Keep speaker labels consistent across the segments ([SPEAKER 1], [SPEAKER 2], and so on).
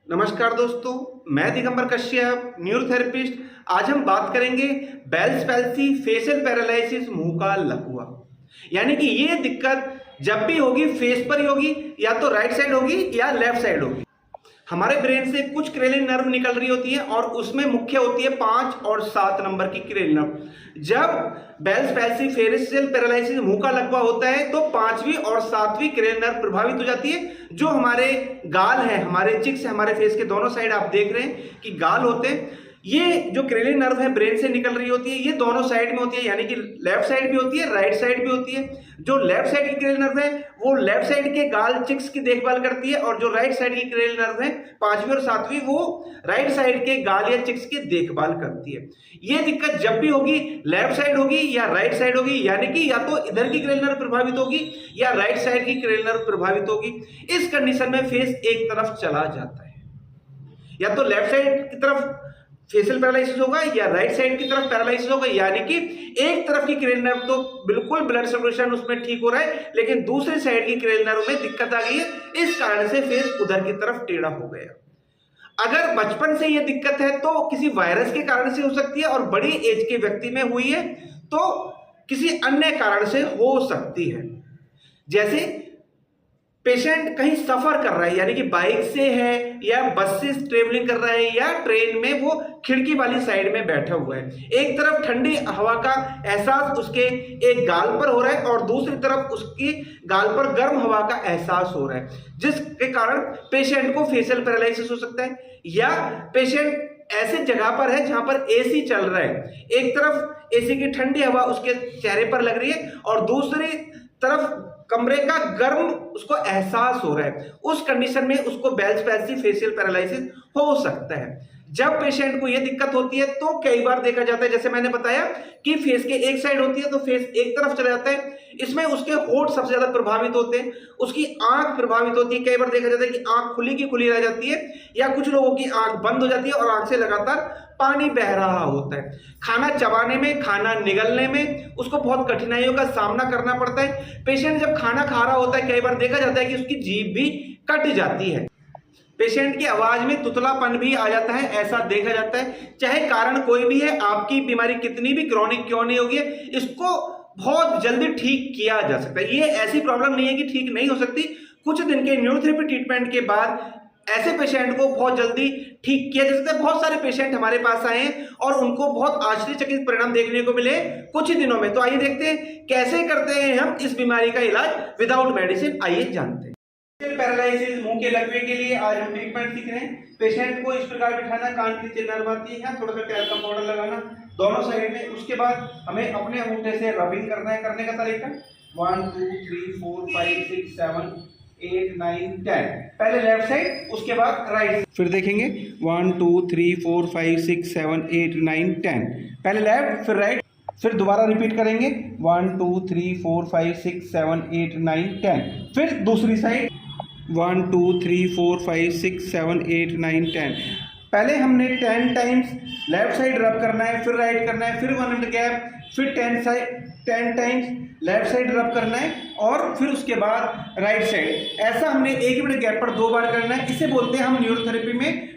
[SPEAKER 1] नमस्कार दोस्तों, मैं दिगंबर कश्यप, न्यूरोथेरेपिस्ट। आज हम बात करेंगे बेल्स पैल्सी, फेशियल पैरालिसिस, मुंह का लकवा। यानी कि ये दिक्कत जब भी होगी फेस पर ही होगी, या तो राइट साइड होगी या लेफ्ट साइड होगी। हमारे ब्रेन से कुछ क्रेनियल नर्व निकल रही होती है और उसमें मुख्य होती है 5 और 7 नंबर की क्रेनियल नर्व। जब बेल्स पैल्सी, फेशियल पैरालिसिस, मुंह का लकवा होता है तो 5वीं और 7वीं क्रेनियल नर्व प्रभावित हो जाती है। जो हमारे गाल है, हमारे चिक्स है, हमारे फेस के दोनों साइड आप देख रहे हैं कि गाल होते हैं। ये जो क्रेनियल नर्व है ब्रेन से निकल रही होती है, ये दोनों साइड में होती है, यानी कि लेफ्ट साइड भी होती है, राइट साइड भी होती है। जो लेफ्ट साइड की क्रेनियल नर्व है वो लेफ्ट साइड के गाल चिक्स की देखभाल करती है, और जो राइट साइड की क्रेनियल नर्व है 5वीं और 7वीं, वो राइट साइड के गाल या चिक्स की देखभाल करती है। ये दिक्कत जब भी होगी, लेफ्ट साइड होगी या राइट साइड होगी, यानी कि या तो इधर की क्रेनियल नर्व प्रभावित होगी या राइट साइड की क्रेनियल नर्व प्रभावित होगी। इस कंडीशन में फेस एक तरफ चला जाता है, या तो लेफ्ट साइड की तरफ फेशियल पैरालिसिस होगा या राइट साइड की तरफ पैरालिसिस होगा। यानी कि एक तरफ की क्रेनियल नर्व तो बिल्कुल ब्लड सर्कुलेशन उसमें ठीक हो रहा है, लेकिन दूसरी साइड की क्रेनियल नर्व में दिक्कत आ गई है, इस कारण से फेस उधर की तरफ टेढ़ा हो गया। अगर बचपन से ये दिक्कत है तो किसी वायरस के कारण से हो सकती है, और बड़ी एज के व्यक्ति में हुई है तो किसी अन्य कारण से हो सकती है। जैसे पेशेंट कहीं सफर कर रहा है, यानी कि बाइक से है या बस से ट्रेवलिंग कर रहा है या ट्रेन में वो खिड़की वाली साइड में बैठा हुआ है। एक तरफ ठंडी हवा का एहसास उसके एक गाल पर हो रहा है और दूसरी तरफ उसकी गाल पर गर्म हवा का एहसास हो रहा है, जिसके कारण पेशेंट को फेशियल पैरालिसिस हो सकता है। या पेशेंट ऐसे जगह पर है जहां पर एसी चल रहा है, एक तरफ एसी की ठंडी हवा उसके चेहरे पर लग रही है और दूसरी तरफ कमरे का गर्म उसको एहसास हो रहा है। उस कंडीशन में उसको बेल्स पैल्सी, फेशियल पैरालिसिस हो सकता है। जब पेशेंट को यह दिक्कत होती है तो कई बार देखा जाता है, जैसे मैंने बताया कि फेस के एक साइड होती है तो फेस एक तरफ चला जाता है। इसमें उसके होंठ सबसे ज्यादा प्रभावित होते हैं, उसकी आंख प्रभावित होती है। कई बार देखा जाता है कि आंख खुली की खुली रह जाती है, या कुछ लोगों की आंख बंद हो जाती है और आंख से लगातार पानी बह रहा होता है। खाना चबाने में, खाना निगलने में उसको बहुत कठिनाइयों का सामना करना पड़ता है। पेशेंट जब खाना खा रहा होता है कई बार देखा जाता है कि उसकी जीभ भी कट जाती है। पेशेंट की आवाज में तुतलापन भी आ जाता है, ऐसा देखा जाता है। चाहे कारण कोई भी है, आपकी बीमारी कितनी भी क्रॉनिक क्यों नहीं होगी, इसको बहुत जल्दी ठीक किया जा सकता है। ये ऐसी प्रॉब्लम नहीं है कि ठीक नहीं हो सकती। कुछ दिन के न्यूरोथेरेपी ट्रीटमेंट के बाद ऐसे पेशेंट को बहुत जल्दी ठीक किया जा सकता है। बहुत सारे पेशेंट हमारे पास आए हैं और उनको बहुत आश्चर्यचकित परिणाम देखने को मिले कुछ ही दिनों में। तो आइए देखते हैं कैसे करते हैं हम इस बीमारी का इलाज विदाउट मेडिसिन। आइए जानते हैं। पैरालिसिस, मुंह के लकवे के लिए आज हम ट्रीटमेंट सीख रहे हैं। पेशेंट को इस प्रकार बिठाना, कान के नीचे नर्व आती है, थोड़ा सा टैल का पाउडर लगाना दोनों साइड में। उसके बाद हमें अपने अंगूठे से रबिंग करना है। करने का तरीका 1 2 3 4 5 6 7 8 9 10। पहले लेफ्ट साइड, उसके बाद राइट। फिर देखेंगे 1 2 3 4 5 6 7 8 9 10। पहले लेफ्ट फिर राइट, फिर दोबारा रिपीट करेंगे 1 2 3 4 5 6 7 8 9 10। फिर दूसरी साइड 1 2 3 4 5 6 7 8 9 10। पहले हमने 10 टाइम्स लेफ्ट साइड रब करना है, फिर राइट करना है, फिर 1 मिनट गैप, फिर 10 टाइम्स लेफ्ट साइड रब करना है और फिर उसके बाद राइट साइड। ऐसा हमने 1 मिनट गैप पर 2 बार करना है। इसे बोलते हैं हम न्यूरोथेरेपी में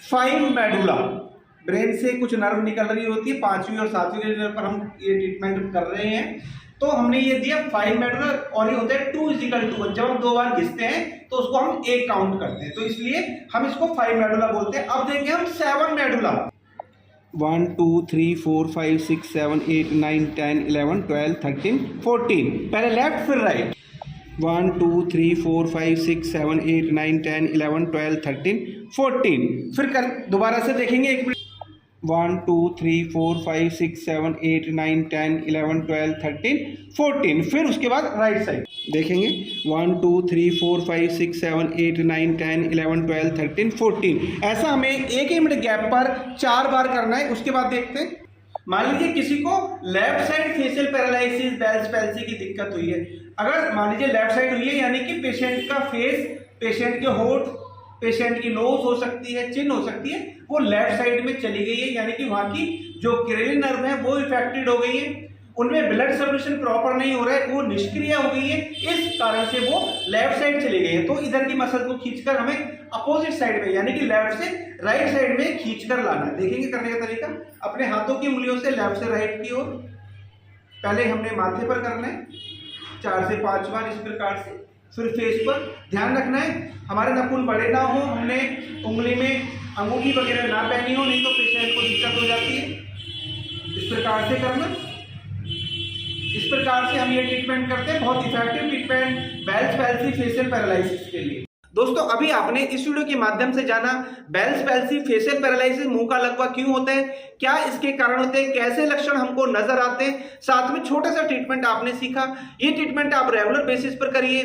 [SPEAKER 1] 5 मेडुला। ब्रेन से कुछ नर्व निकल रही होती है, 5वीं और 7वीं नर्व पर हम ये ट्रीटमेंट कर रहे हैं। तो हमने ये दिया 5 मेडुला, और ये होता है 2 = 1। जब हम 2 बार घिसते हैं तो उसको हम 1 काउंट करते हैं, तो इसलिए हम इसको 5 मेडुला बोलते हैं। अब देखेंगे हम 7 मेडुला। 1 2 3 4 5 6 7 8 9 10 11 12 13 14। पहले लेफ्ट फिर राइट 1 2 3 4 5 6 7 8 9 10 11 12 13 14। फिर कर दोबारा से देखेंगे 1 मिनट 1 2 3 4 5 6 7 8 9 10 11 12 13 14। फिर उसके बाद राइट साइड देखेंगे 1 2 3 4 5 6 7 8 9 10 11 12 13 14। ऐसा हमें 1 मिनट गैप पर 4 बार करना है। उसके बाद देखते हैं, मान लीजिए किसी को left side facial paralysis, Bell's palsy की दिक्कत हुई है। अगर मान लीजिए लेफ्ट साइड हुई है, यानी कि पेशेंट का फेस, पेशेंट के होंठ, पेशेंट की नोज हो सकती है, चिन हो सकती है, वो लेफ्ट साइड में चली गई है, यानी कि वहां की जो क्रेनियल नर्व है वो इफेक्टेड हो गई है। उनमें ब्लड सर्कुलेशन प्रॉपर नहीं हो रहा है, वो निष्क्रिय हो गई है, इस कारण से वो लेफ्ट साइड चली गई है। तो इधर की मसल को खींचकर हमें अपोजिट साइड में यानी कि लेफ्ट से राइट साइड में खींचकर लाना है। देखेंगे करने का तरीका, अपने हाथों की उंगलियों से लेफ्ट से राइट की ओर पहले हमने माथे पर करना है 4 से 5 बार इस प्रकार से, फिर फेस पर। ध्यान रखना है हमारे नाखून बड़े ना हो, हमने उंगली में अंगूठी वगैरह ना पहनी हो, नहीं तो पेशेंट को दिक्कत हो जाती है। इस प्रकार से करना, इस प्रकार से हम ये ट्रीटमेंट करते हैं। बहुत effective treatment Bell's palsy facial paralysis के लिए। दोस्तों अभी आपने इस वीडियो के माध्यम से जाना बेल्स पैल्सी फेशियल पैरालिसिस मुंह का लकवा क्यों होता है, क्या इसके कारण होते हैं, कैसे लक्षण हमको नजर आते हैं, साथ में छोटा सा ट्रीटमेंट आपने सीखा। ये ट्रीटमेंट आप रेगुलर बेसिस पर करिए,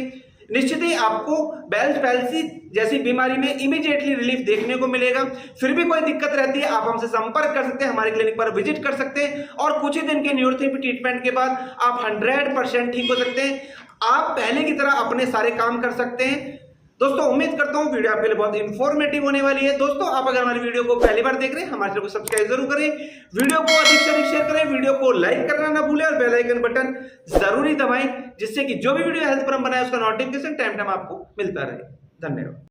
[SPEAKER 1] निश्चित ही आपको बेल्स पैल्सी जैसी बीमारी में इमीडिएटली रिलीफ देखने को मिलेगा। फिर भी कोई दिक्कत रहती है आप हमसे संपर्क कर सकते हैं, हमारे क्लिनिक पर विजिट कर सकते हैं और कुछ ही दिन के न्यूरोथेरेपी ट्रीटमेंट के बाद आप 100% ठीक हो सकते हैं। आप पहले की तरह अपने सारे काम कर सकते हैं। दोस्तों उम्मीद करता हूं वीडियो आपके लिए बहुत इंफॉर्मेटिव होने वाली है। दोस्तों आप अगर हमारी वीडियो को पहली बार देख रहे हैं, हमारे चैनल को सब्सक्राइब जरूर करें, वीडियो को अधिक से अधिक शेयर करें, वीडियो को लाइक करना ना भूलें और बेल आइकन बटन जरूरी दबाएं, जिससे कि जो भी वीडियो हेल्थ पर हम बनाए उसका नोटिफिकेशन टाइम टाइम आपको मिलता रहे। धन्यवाद।